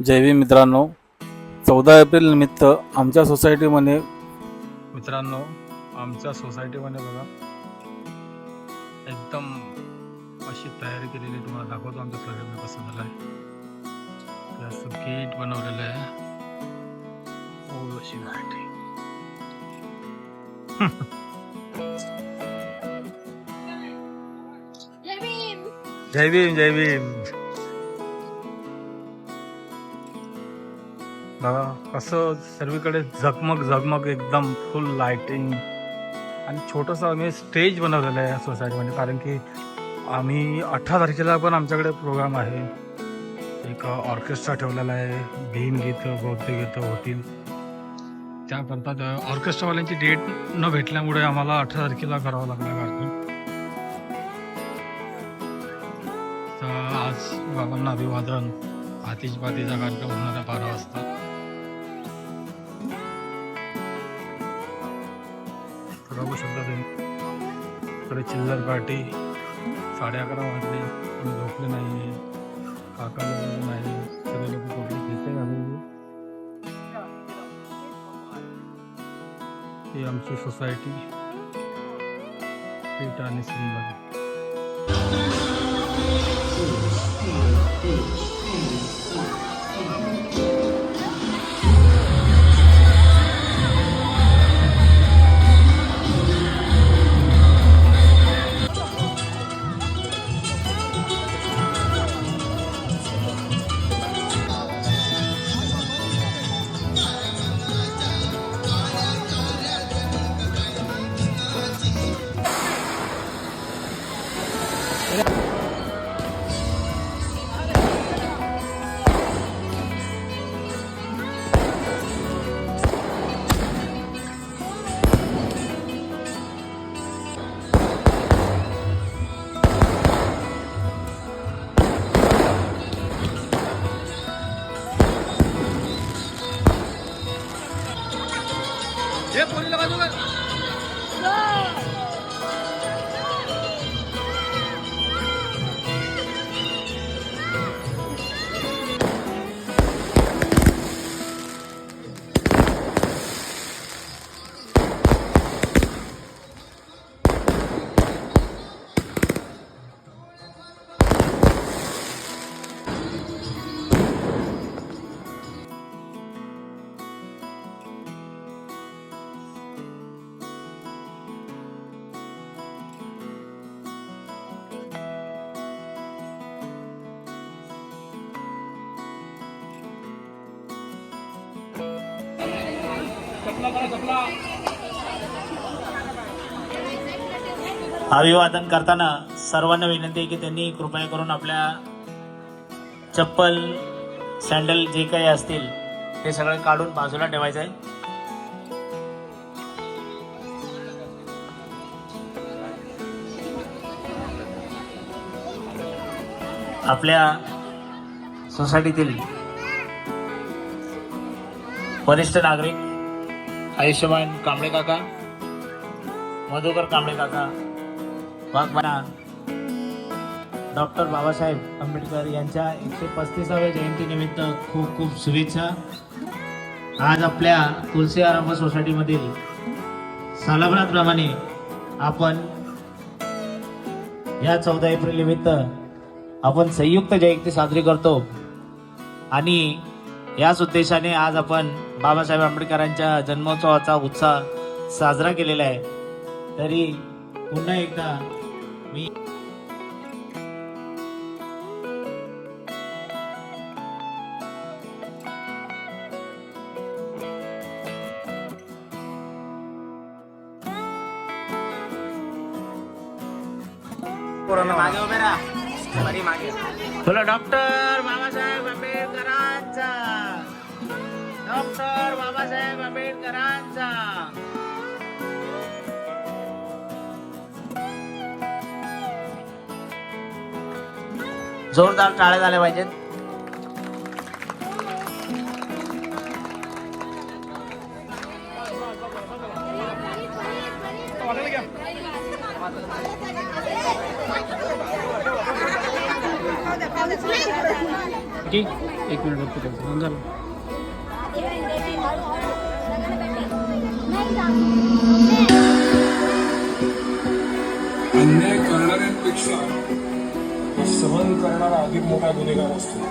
जय भीम मित्रांनो, 14 एप्रिल निमित्त आमच्या सोसायटीमध्ये बघा एकदम अशी तयारी केलेली तुम्हाला दाखवतो. आमच्या सोसायटीमध्ये कसं झालं आहे. असं गेट बनवलेलं आहे. अशी लाईटिंग. जय भीम जय भीम. बघा कसं सर्वीकडे झगमग झगमग एकदम फुल लाइटिंग आणि छोटंसं आम्ही स्टेज बनवलेलं आहे या सोसायटीमध्ये. कारण की आम्ही 18 तारखेला पण आमच्याकडे प्रोग्राम आहे. एक ऑर्केस्ट्रा ठेवलेला आहे. भीमगीतं बौद्धगीतं होतील. त्याकरता ऑर्केस्ट्रावाल्यांची डेट न भेटल्यामुळे आम्हाला 18 तारखेला करावं लागलं कार्यक्रम. तर आज बाबांना अभिवादन आतिषबाजीचा कार्यक्रम होणार आहे 12 वाजता. बघू शकता तुम्ही. थोडी चिल्लर पार्टी. 11:30 वाजले, कोणी झोपले नाही, काका लोक नाही, सगळे लोक झोपले. घेते घालून ही आमची सोसायटी पेट आणि सुंदर. ये पोलीला बाजू कर. अभिवादन करताना सर्वांना विनंती आहे की त्यांनी कृपया करून आपल्या चप्पल सँडल जे काही असतील ते सगळे काढून बाजूला ठेवायचं आहे. आपल्या सोसायटीतील वरिष्ठ नागरिक आयुष्यमान कांबळे काका, मधुकर कांबळे काका, वाघमाना डॉक्टर बाबासाहेब आंबेडकर यांच्या 135व्या जयंतीनिमित्त खूप खूप शुभेच्छा. आज आपल्या तुलसी आरंभ सोसायटीमधील सालाबादप्रमाणे आपण या 14 एप्रिल निमित्त आपण संयुक्त जयंती साजरी करतो आणि याच उद्देशाने आज आपण बाबासाहेब आंबेडकरांच्या जन्मोत्सवाचा उत्साह साजरा केलेला आहे. तरी पुन्हा एकदा मी बोला डॉक्टर बाबासाहेब आंबेडकरांचा, डॉक्टर बाबासाहेब आंबेडकरांचा. जोरदार टाळ्या झाल्या पाहिजेत. की 1 मिनिट बघतो त्याचं फोन झालं. अन्याय करणाऱ्यांपेक्षा सहन करणारा अधिक मोठा गुन्हेगार असतो.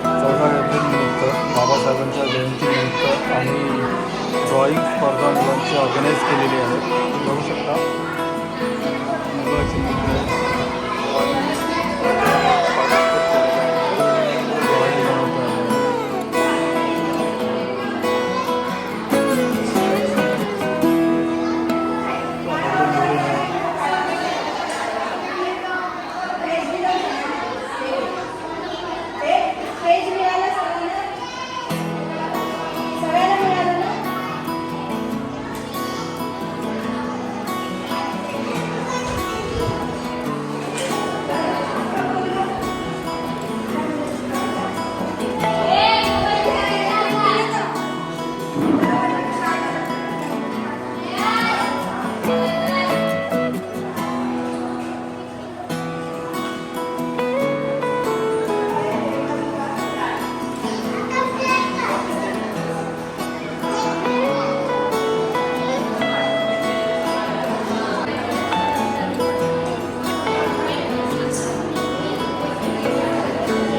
14 एप्रिलनिमित्त बाबासाहेबांच्या जयंतीनिमित्त आम्ही ड्रॉइंग स्पर्धा मुलांची ऑर्गनाईज केलेली आहे. तुम्ही बघू शकता मुलाची चित्र ड्रॉइंग बनवतात. पेज मिळालं सगळ्यांना मिळालं ना.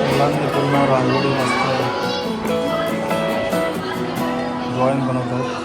मुलांनी पूर्ण रांगोळी मस्त ड्रॉइंग बनवतात.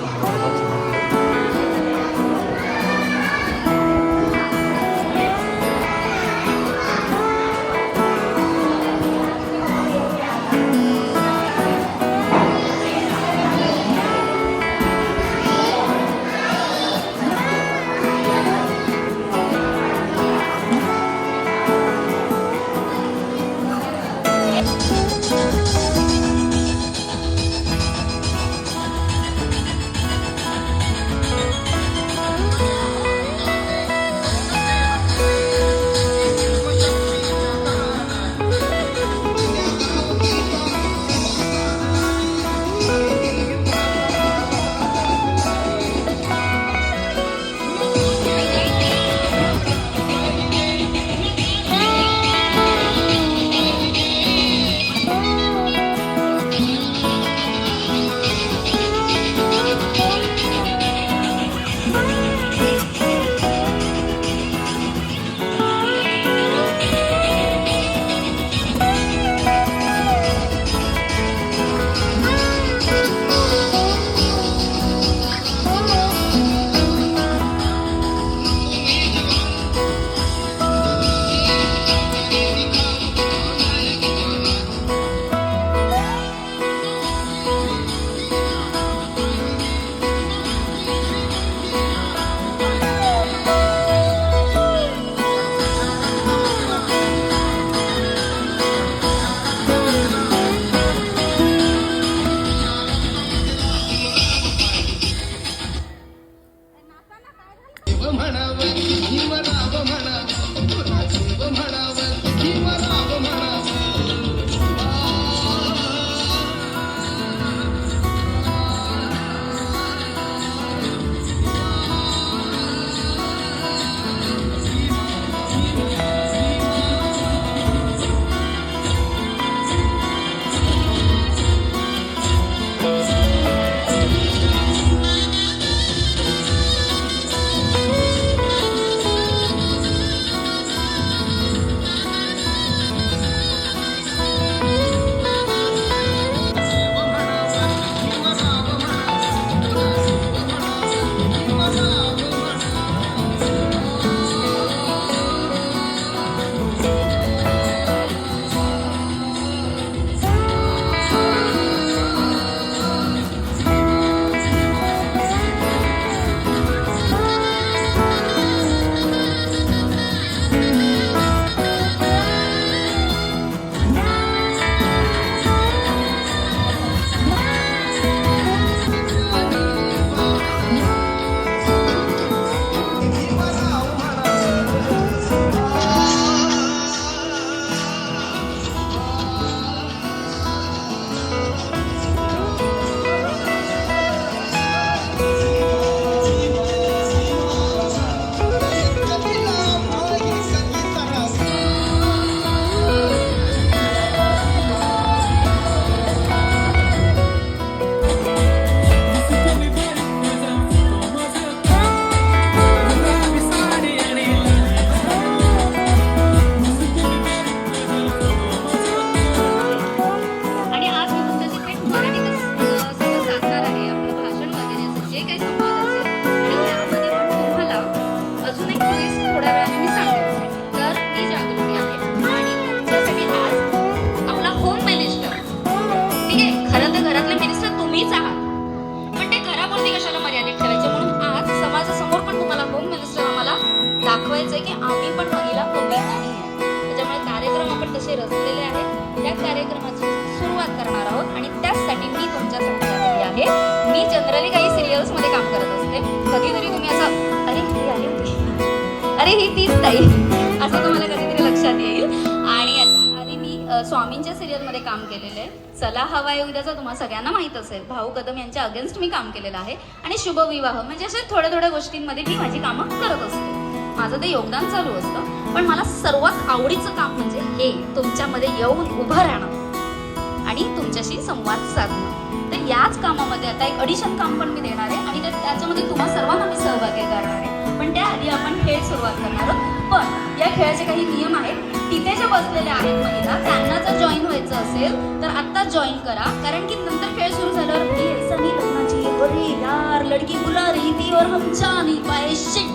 अरे ही तीच ताई असं तुम्हाला कधीतरी लक्षात येईल. आणि आधी मी स्वामींच्या सिरियलमध्ये काम केलेलं आहे. चला हवा आहे उद्याचा तुम्हाला सगळ्यांना माहीत असेल. भाऊ कदम यांच्या अगेन्स्ट मी काम केलेलं आहे. आणि शुभविवाह म्हणजे अशा थोड्या थोड्या गोष्टींमध्ये मी माझी कामं करत असते. माझं ते योगदान चालू असतं. पण मला सर्वात आवडीचं काम म्हणजे हे तुमच्यामध्ये येऊन उभं राहणं आणि तुमच्याशी संवाद साधणं. तर याच कामामध्ये आता एक ऑडिशन काम पण मी देणार आहे आणि त्याच्यामध्ये तुम्हा सर्वांना मी सहभागी करणार आहे. पण त्याआधी आपण खेळ सुरुवात करणार आहोत. पण या खेळाचे काही नियम आहेत. तिथे जे बसलेले आहेत महिला त्यांना जर जॉईन व्हायचं असेल तर आत्ता जॉईन करा. कारण की नंतर खेळ सुरू झाल्यावर ही ऐसा नहीं लगना चाहिए, अरे यार लड़की बुला रही थी और हम जा नहीं पाए, शिट.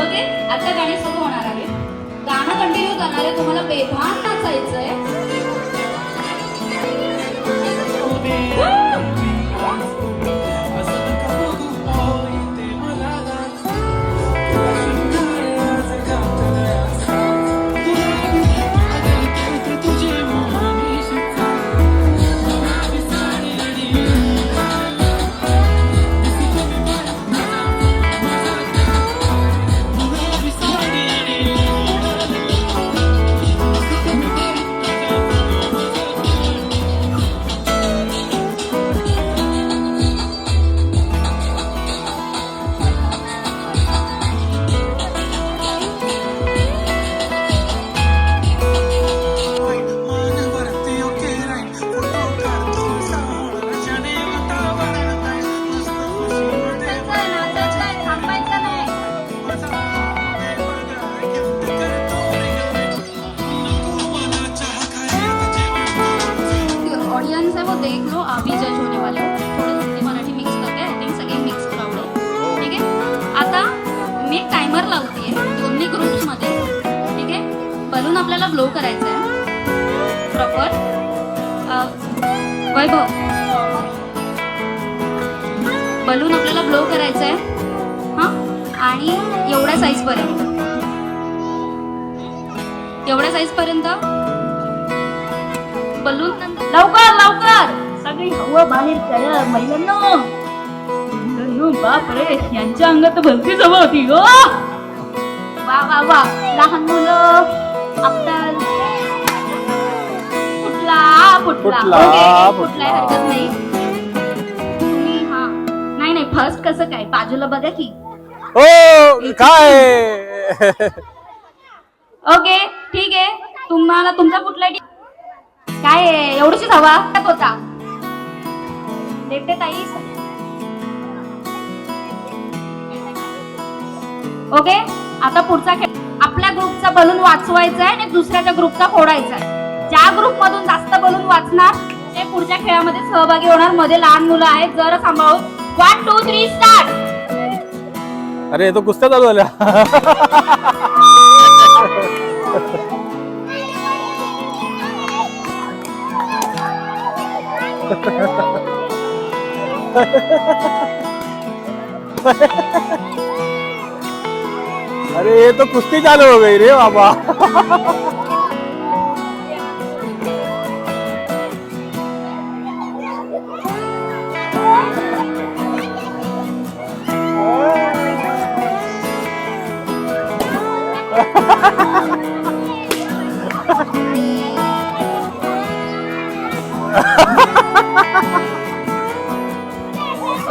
ओके, आता गाणी सुरू होणार आहे. गाणं कंटिन्यू करणार आहे. तुम्हाला बेभान नाचायचंय. ऑडियंस है वो देख लो, आप ही जज होने वाले हो. थोड़ी हिंदी मराठी मिक्स करते हैं. आय थिंक सगळे मिक्स क्राऊड आहे. ठीक आहे, आता मी टायमर लावते दोन्ही ग्रुप्समध्ये. ठीक आहे, बलून आपल्याला ब्लो करायचं आहे प्रॉपर. वैभव, बलून आपल्याला ब्लो करायचं आहे. हां, आणि एवढ्या साईजपर्यंत बलून. लवकर लवकर सगळी हवा बाहेर करा महिलांनो. बापरे, यांच्या अंगात भरतीच हवा होती गो. वा वा वा, लहान मुलं अफ्ताल फुटला. फुटलाय, हरकत नाही. तुम्ही हा नाही फर्स्ट कसं काय बाजूला बघा की. हो काय. ओके ठीक आहे, तुम्हाला तुमचा कुठला काय एवढीशीच हवा होता. देते ताई. ओके, आता पुढचा खेळ. आपल्या ग्रुपचा बलून वाचवायचा आहे आणि दुसऱ्याच्या ग्रुपचा फोडायचा आहे. ज्या ग्रुप मधून जास्त बलून वाचणार ते पुढच्या खेळामध्ये सहभागी होणार. मध्ये लहान मुलं आहेत, जरा सांभाळून. 1 2 3 स्टार्ट. अरे तो कुस्त्या चालू झाल्या. अरे ये तो कुश्ती चालू हो गई रे बाबा.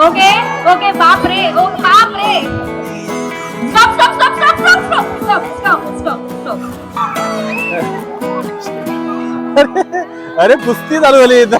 ओके ओके, बाप रे, ओ बाप रे. Stop stop stop stop stop stop stop stop stop. अरे कुस्ती चालू झाली इथं.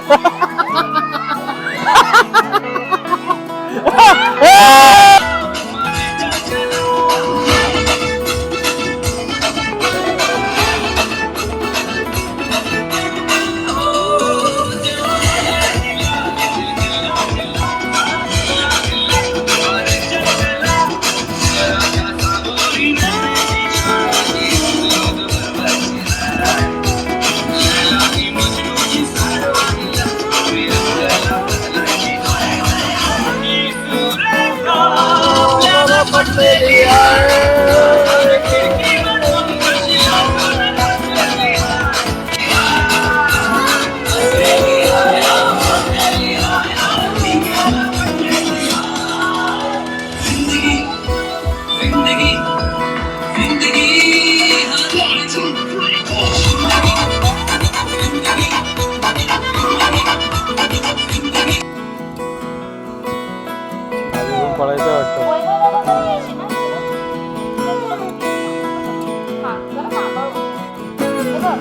हे बघ,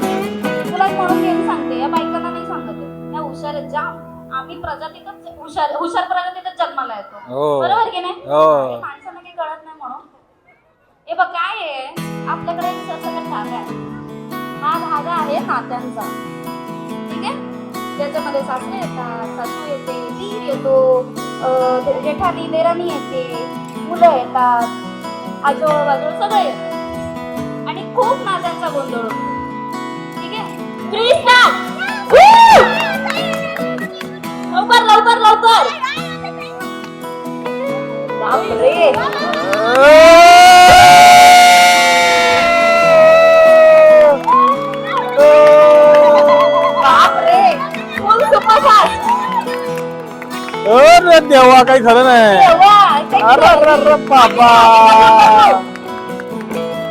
तुला एक म्हणून मी सांगते, या बायकांना नाही सांगत आहे. या हुशार आहेत जाम. आम्ही प्रजातीतच हुशार हुशार प्रजातीतच जन्माला येतो. हो. बरोबर की नाही? हो. आणि माणसांना काही कळत नाही म्हणून. हे बघ काय आहे, आपल्याकडे एक सरसकट धागा आहे. हा धागा आहे नात्यांचा. ठीक आहे? ज्याच्यामध्ये सासरे येतात, सासू येते, दीर येतो, जेठानी देराणी येते, मुलं येतात, आजोळ बाजूळ सगळं येतं आणि खूप नात्यांचा गोंधळ होतो. ठीक आहे? प्लीज लवकर लवकर लवकर. बापरे. बापरे. फुल सुपरफास्ट. अरे देवा काही खरं नाही. देवा, अरे अरे अरे बाबा.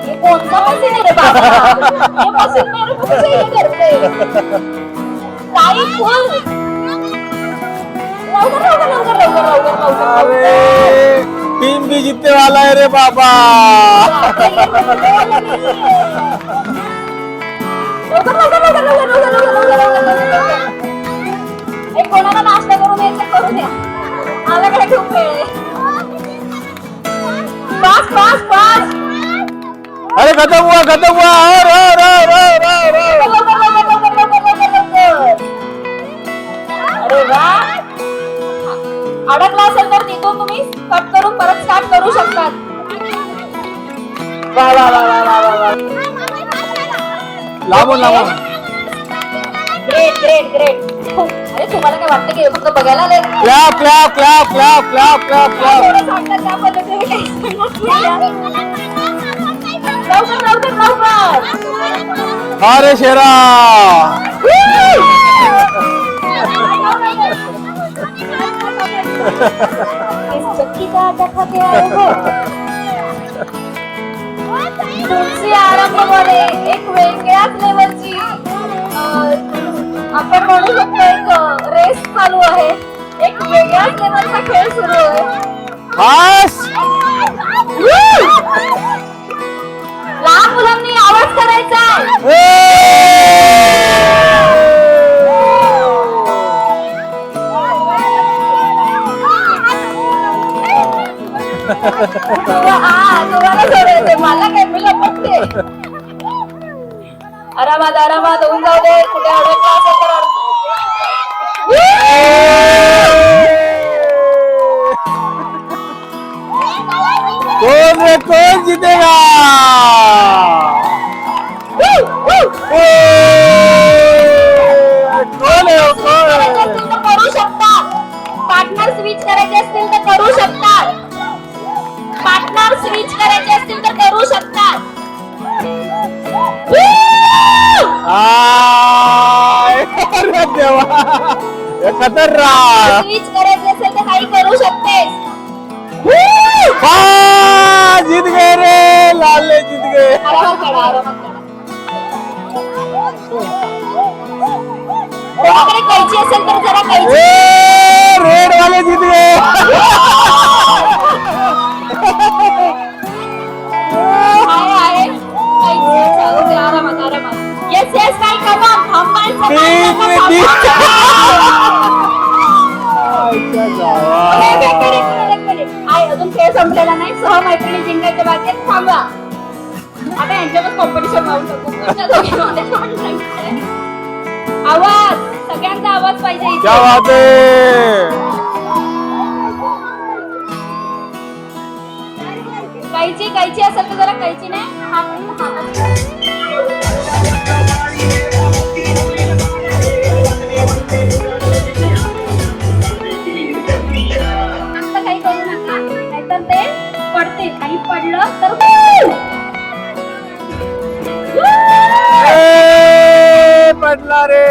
ये कोणता मशीन आहे रे बाबा? ये मशीन मेरे को कुछ ये करते. लाईट फुल. लवकर लवकर लवकर लवकर लवकर लवकर. अरे टीम भी जीतने वाला है रे बाबा. लवकर लवकर लवकर लवकर लवकर लवकर लवकर लवकर. एक कोणाला नाश्ता करून यायचं करू द्या. आल्याकडे खूप वेळ आहे. Fast fast fast. अरे खत्म हुआ और लवकर लवकर लवकर लवकर लवकर लवकर. अरे वा. अडकला असेल तर तिथून तुम्ही कट करून परत स्टार्ट करू शकतात. वा वा वा वा वा वा. लांबून लांबून. Great great great. अरे तुम्हाला काय वाटतं की हे फक्त बघायला आले? Clap clap clap clap clap clap clap. थोडं सांगतात त्या पद्धतीने काही सांगत नाही. लवकर लवकर लवकर. अरे शेरा. इस चक्की का आटा खा के आए हो. तुमची आरंभमध्ये एक वेगळ्याच लेवलची आपण म्हणू शकतो एक रेस चालू आहे. एक वेगळ्याच लेवलचा खेळ सुरू आहे. बस. लहान मुलांनी आवाज करायचा. तुम्हाला सोडायचंय, मला काय मी लपटते. आरामात आरामात होऊन जाऊ दे. कुठे अडकला असेल तर कौन रे कौन जीतेगा. कौन है वो कौन. करू शकतात. पार्टनर स्विच करायचे असतील तर करू शकतात. पार्टनर स्विच करायचे असतील तर करू शकतात. अरे देवा. हे खतरनाक. स्विच करायचे असेल तर काही करू शकतेस. जीत गए रे लाले जीत गए. आरामात काढा आरामात काढा. कोणाकडे कैची असेल तर जरा कैची. रेड वाले जीत गए. आहे कैची. चालू दे आरामात आरामात. येस येस काय कमा थांबायचं नाही, तीन नका में थांबा. एक मिनिट. आहे अजून खेळ संपलेला नाही. सहमैत्रिणी जिंकायच्या बाबतीत थांबा. आता यांच्यातच कॉम्पिटिशन लावू शकतो. कोणत्या दोघींमध्ये कोण जिंकतंय? आवाज सगळ्यांचा आवाज पाहिजे इथे. क्या बात है. कैची कैची असेल तर जरा कैची नाही काही करू नका, नाहीतर ते पडतील आणि पडलं तर पडला रे.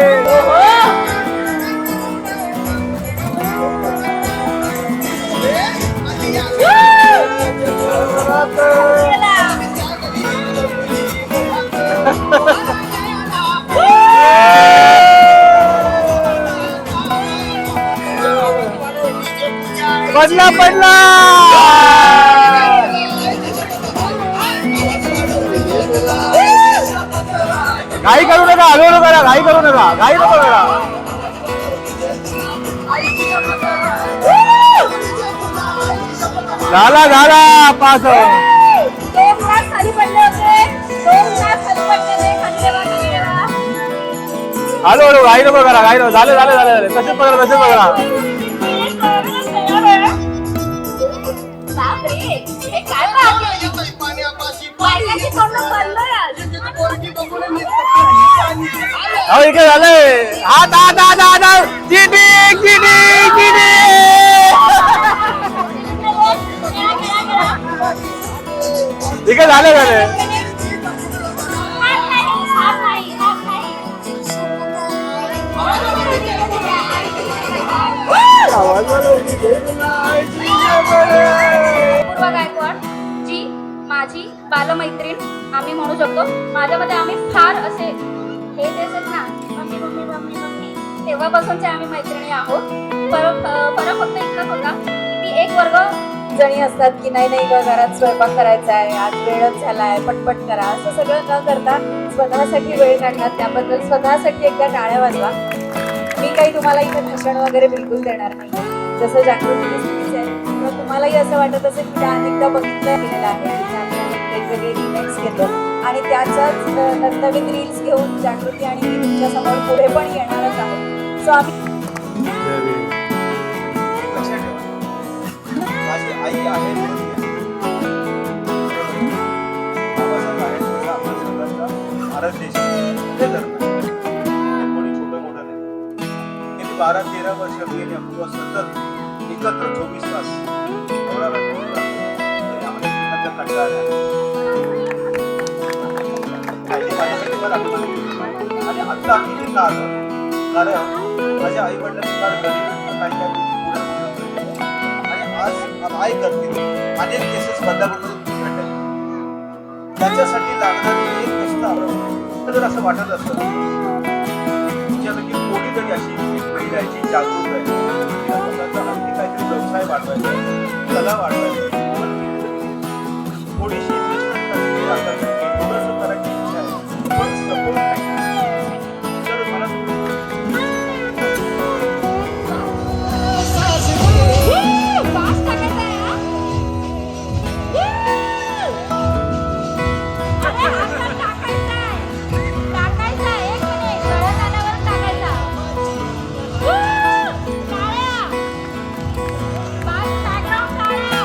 पडला पडला. घाई करू नका, हळूहळू करा, घाई करू नका, घाई नको करा. झाला झाला पास. 2 तास खाली पडले होते, 2 तास खाली पडलेले, खाली ठेवा, खाली ठेवा. हळूहळू, घाई नको करा, घाई नको. झाले झाले झाले झाले. तसेच पकडा, तसेच पकडा. बापरे, हे काय पाहते? बायकांची तोंड पडलं आज. अहो इकडे झालंय. हात हात हात हात हात. Cheating cheating cheating. इकडे झाले झाले. पूर्वा गायकवाड जी माझी बालमैत्रीण आम्ही म्हणू शकतो. माझ्यामध्ये आम्ही फार असे हे तेच आहेत ना, मम्मी मम्मी मम्मी मम्मी, तेव्हापासूनचे आम्ही मैत्रिणी आहोत. फरक फक्त इतकाच होता की एक वर्ग जणी असतात की नाही नाही ग, घरात स्वयंपाक करायचा आहे, आज वेळच झालाय, पटपट करा, असं सगळं न करता स्वतःसाठी वेळ काढला. त्याबद्दल स्वतःसाठी एकदा टाळ्या वाजवा. मी काही तुम्हाला इथे भाषण वगैरे बिलकुल देणार नाही. जसं जागृती स्पीच आहे तर तुम्हालाही असं वाटत असेल की त्या अनेकदा बघितलं गेलेलं आहे की आम्ही वेगवेगळे इव्हेंट्स घेतो आणि त्याचाच नवनवीन रील्स घेऊन जागृती आणि मी तुमच्या समोर पुढे पण येणारच आहोत. सो आम्ही लक्षात ठेवा, माझी आई आहे बाबासाहेब आहे तसा आपल्या सगळ्यांचा भारत देश हे धर्म आहे. हे कोणी छोटं मोठं नाही. गेली 12-13 वर्ष गेली अपूर्व सतत एकत्र 24 तास एवढा वेळ बोलला. तरी आम्हाला एकमेकांचा कंटाळा नाही. काही माझ्यासाठी मला अभिमान होतो. आणि आत्ता आम्ही इथे का आलो, कारण माझ्या आई वडिलांनी फार गरीब काही काही गोष्टी पुढे बोलून आणि आज आई करते अनेक केसेस बदलापूरमध्ये घडले. त्याच्यासाठी लागणारी एक गोष्ट तर असं वाटत असतं तुमच्यापैकी कोणीतरी अशी एक महिला आहे जी जागरूक आहे, तिला स्वतःचा आणखी काहीतरी व्यवसाय वाढवायचा आहे, कला वाढवायची आहे, थोडीशी इन्व्हेस्टमेंट करायची आहे, थोडंसं करायची इच्छा आहे, पण सपोर्ट नाही. तर मला फास्ट टाकायचा आहे हा. अरे हातात टाकायचा आहे. टाकायचा आहे. एक मिनिट. गळ्यात आल्यावर टाकायचा. टाळ्या. फास्ट बॅकग्राऊंड टाळ्या.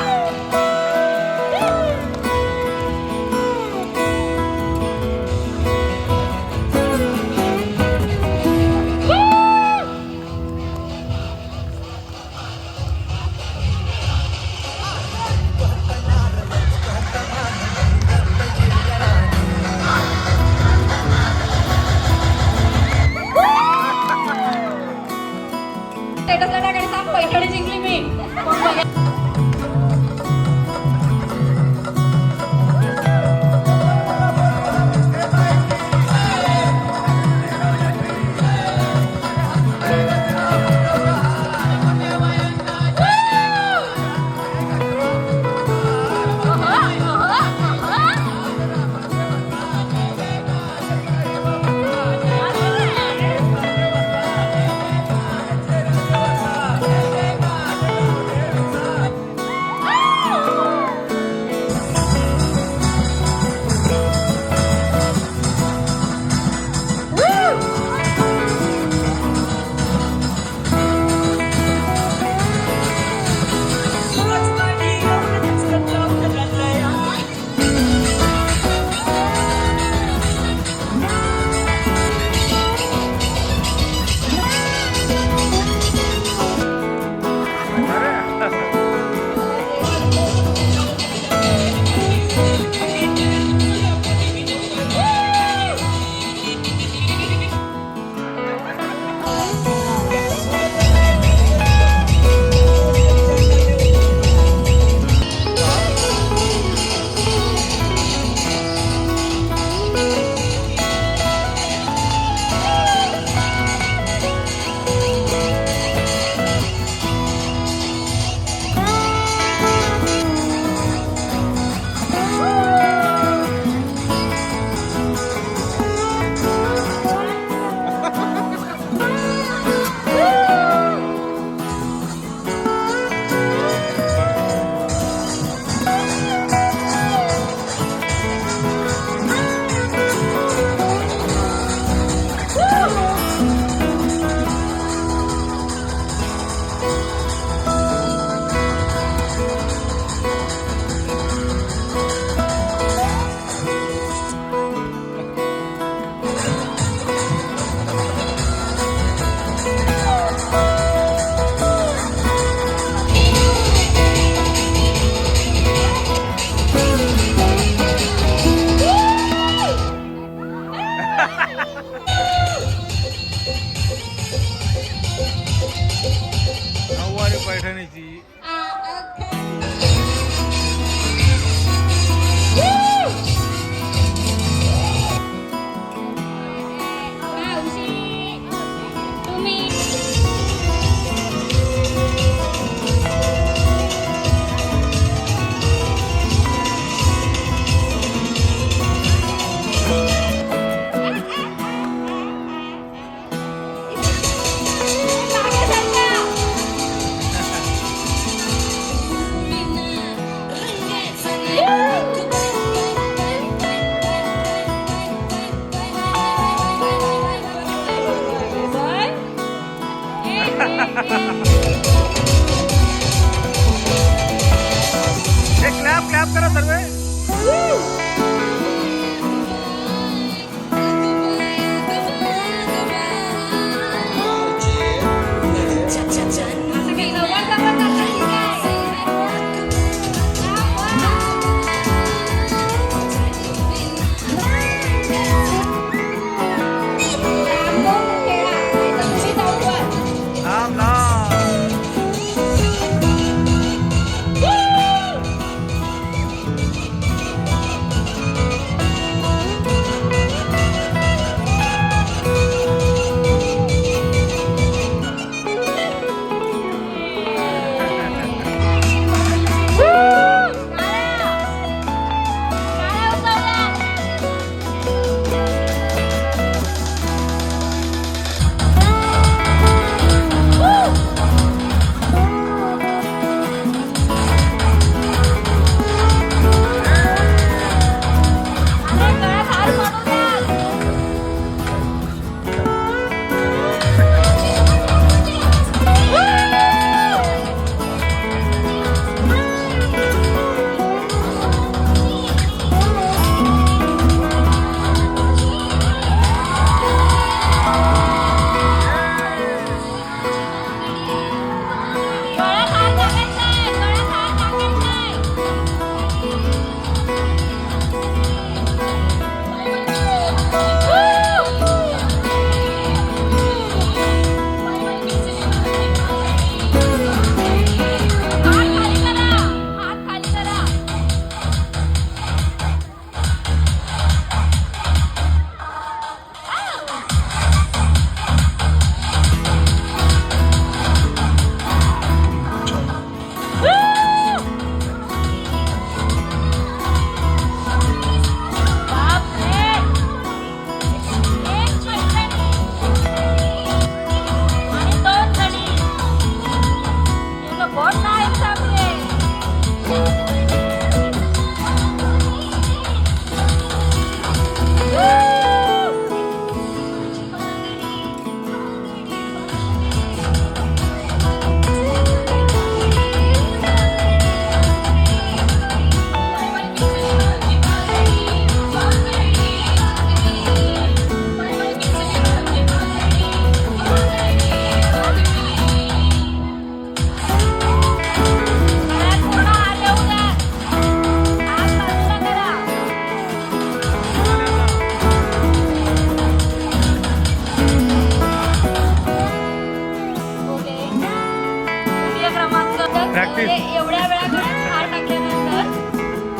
म्हणजे एवढ्या वेळा गळ्यात हार टाकल्यानंतर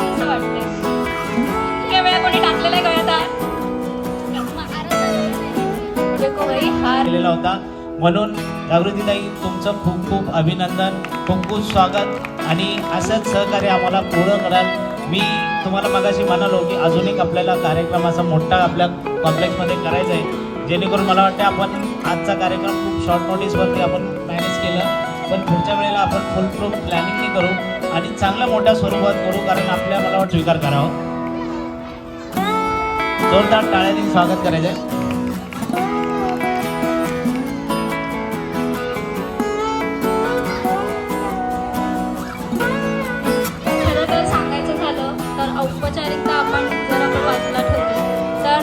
असं वाटतंय. इतक्या वेळा कोणी टाकलेला आहे गळ्यात हार? देखो भाई हार केलेला होता. म्हणून जागृतीताई तुमचं खूप खूप अभिनंदन, खूप खूप स्वागत आणि असंच सहकार्य आम्हाला पूर्ण कराल. मी तुम्हाला मगाशी म्हणालो की अजून एक आपल्याला कार्यक्रम असा मोठा आपल्या कॉम्प्लेक्समध्ये करायचा आहे, जेणेकरून मला वाटतं आपण आजचा कार्यक्रम खूप शॉर्ट नोटीसवरती आपण मॅनेज केलं, पण पुढच्या वेळेला आपण फुल प्रूफ प्लॅनिंगने करू आणि चांगल्या मोठ्या स्वरूपात करू, कारण आपल्या मला वाटतं स्वीकार करावं. जोरदार टाळ्यांनी स्वागत करायचं आहे. खरं तर सांगायचं झालं तर औपचारिकता आपण जर आपण बाजूला ठेवली तर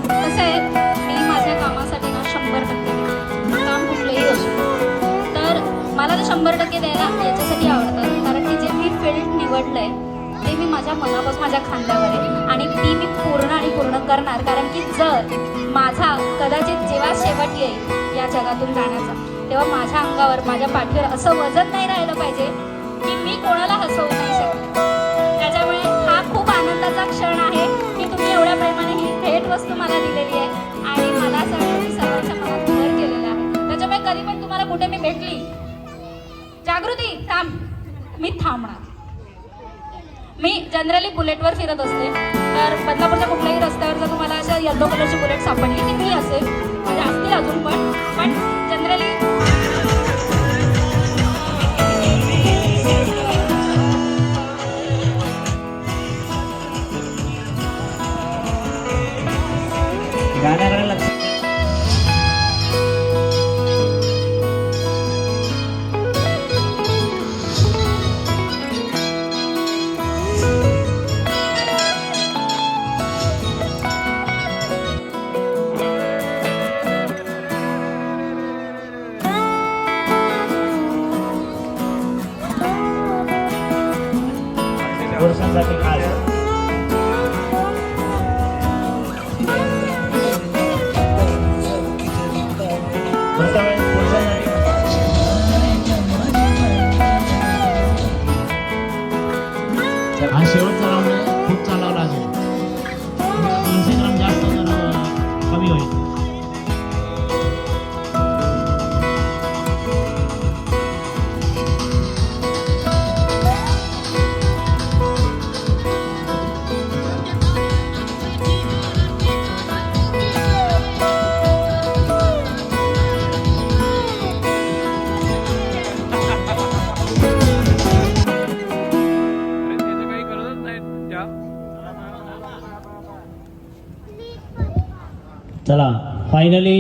कसं आहे, मी माझ्या कामासाठी ना 100% देते. काम कुठलंही असो तर मला ते 100% द्यायला याच्यासाठी आवडतं, कारण की जे मी फील्ड निवडलं आहे ते मी माझ्या मनापासून माझ्या खांद्यावर आहे आणि ती मी पूर्ण करणार. कारण की जर माझा कदाचित जेव्हा शेवट येईल या जगातून जाण्याचा, तेव्हा माझ्या अंगावर माझ्या पाठीवर असं वजन नाही राहिलं पाहिजे की मी कोणाला हसवू नाही शकत. त्याच्यामुळे हा खूप आनंदाचा क्षण आहे की तुम्ही एवढ्या प्रेमाने ही भेट वस्तू मला दिलेली आहे आणि मला असं वाटतं की सर्वांच्या मनात घर केलेलं आहे. त्याच्यामुळे कधी पण तुम्हाला कुठे मी भेटली, जागृती थांब, मी थांबणार. मी जनरली बुलेटवर फिरत असते, तर बदलापूरच्या कुठल्याही रस्त्यावर जर तुम्हाला अशा येलो कलरची बुलेट सापडली ती मी असेल, म्हणजे असतील अजून पण जनरली गाण्याकडे लक्ष. पुरुषांसाठी खास पुढच्या वेळेस पुरुषांसाठी हा शेवटचा राऊंड आहे, खूप चालावं लागेल. 200 ग्राम जास्त कमी होईल. अरे त्याचं काही गरजच नाही त्या. चला फायनली